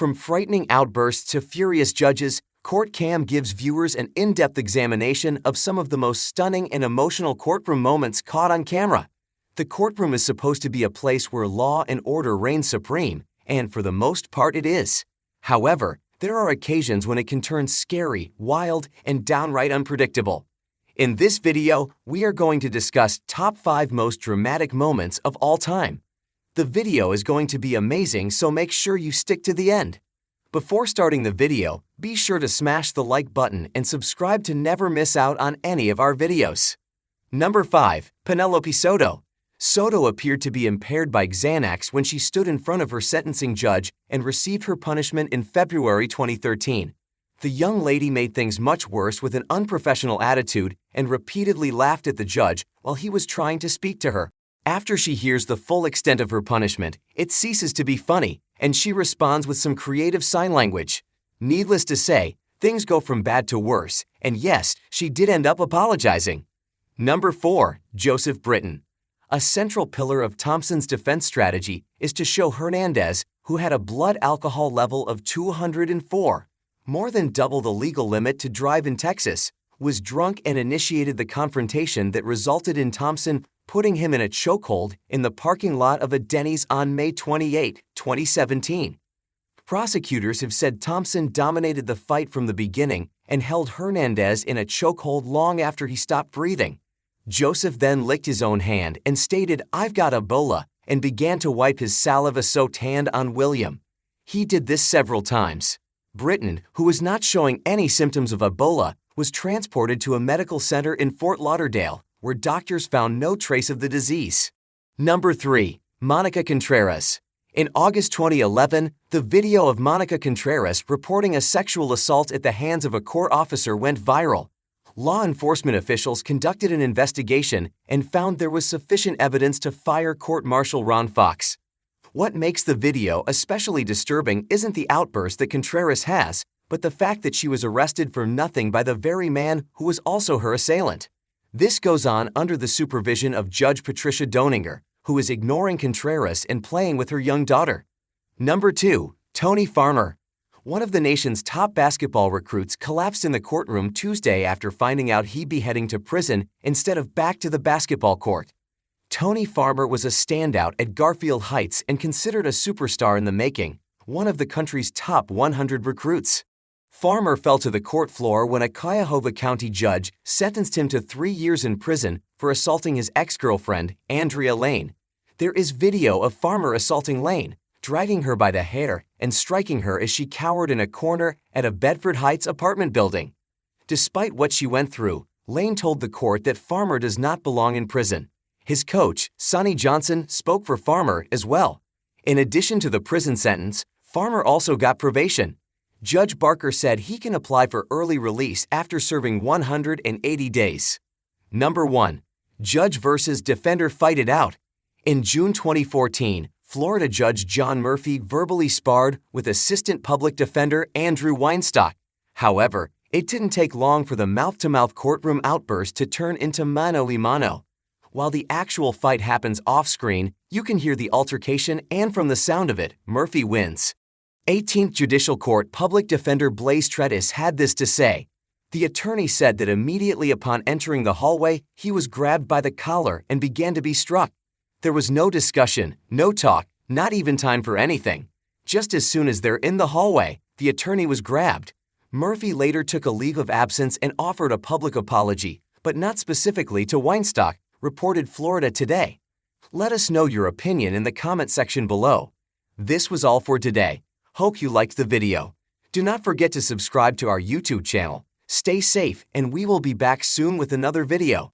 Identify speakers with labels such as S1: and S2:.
S1: From frightening outbursts to furious judges, Court Cam gives viewers an in-depth examination of some of the most stunning and emotional courtroom moments caught on camera. The courtroom is supposed to be a place where law and order reign supreme, and for the most part it is. However, there are occasions when it can turn scary, wild, and downright unpredictable. In this video, we are going to discuss top 5 most dramatic moments of all time. The video is going to be amazing, so make sure you stick to the end. Before starting the video, be sure to smash the like button and subscribe to never miss out on any of our videos. Number 5. Penelope Soto. Soto appeared to be impaired by Xanax when she stood in front of her sentencing judge and received her punishment in February 2013. The young lady made things much worse with an unprofessional attitude and repeatedly laughed at the judge while he was trying to speak to her. After she hears the full extent of her punishment, it ceases to be funny, and she responds with some creative sign language. Needless to say, things go from bad to worse, and yes, she did end up apologizing. Number 4. Joseph Britton. A central pillar of Thompson's defense strategy is to show Hernandez, who had a blood alcohol level of 204, more than double the legal limit to drive in Texas, was drunk and initiated the confrontation that resulted in Thompson putting him in a chokehold in the parking lot of a Denny's on May 28, 2017. Prosecutors have said Thompson dominated the fight from the beginning and held Hernandez in a chokehold long after he stopped breathing. Joseph then licked his own hand and stated, "I've got Ebola," and began to wipe his saliva-soaked hand on William. He did this several times. Britton, who was not showing any symptoms of Ebola, was transported to a medical center in Fort Lauderdale, where doctors found no trace of the disease. Number 3. Monica Contreras. In August 2011, the video of Monica Contreras reporting a sexual assault at the hands of a court officer went viral. Law enforcement officials conducted an investigation and found there was sufficient evidence to fire Court Marshal Ron Fox. What makes the video especially disturbing isn't the outburst that Contreras has, but the fact that she was arrested for nothing by the very man who was also her assailant. This goes on under the supervision of Judge Patricia Doninger, who is ignoring Contreras and playing with her young daughter. Number 2. Tony Farmer. One of the nation's top basketball recruits collapsed in the courtroom Tuesday after finding out he'd be heading to prison instead of back to the basketball court. Tony Farmer was a standout at Garfield Heights and considered a superstar in the making, one of the country's top 100 recruits. Farmer fell to the court floor when a Cuyahoga County judge sentenced him to 3 years in prison for assaulting his ex-girlfriend, Andrea Lane. There is video of Farmer assaulting Lane, dragging her by the hair and striking her as she cowered in a corner at a Bedford Heights apartment building. Despite what she went through, Lane told the court that Farmer does not belong in prison. His coach, Sonny Johnson, spoke for Farmer as well. In addition to the prison sentence, Farmer also got probation. Judge Barker said he can apply for early release after serving 180 days. Number 1. Judge versus defender fight it out. In June 2014, Florida Judge John Murphy verbally sparred with Assistant Public Defender Andrew Weinstock. However, it didn't take long for the mouth-to-mouth courtroom outburst to turn into mano a mano. While the actual fight happens off-screen, you can hear the altercation, and from the sound of it, Murphy wins. 18th Judicial Court Public Defender Blaze Tredis had this to say. The attorney said that immediately upon entering the hallway, he was grabbed by the collar and began to be struck. There was no discussion, no talk, not even time for anything. Just as soon as they're in the hallway, the attorney was grabbed. Murphy later took a leave of absence and offered a public apology, but not specifically to Weinstock, reported Florida Today. Let us know your opinion in the comment section below. This was all for today. Hope you liked the video. Do not forget to subscribe to our YouTube channel. Stay safe, and we will be back soon with another video.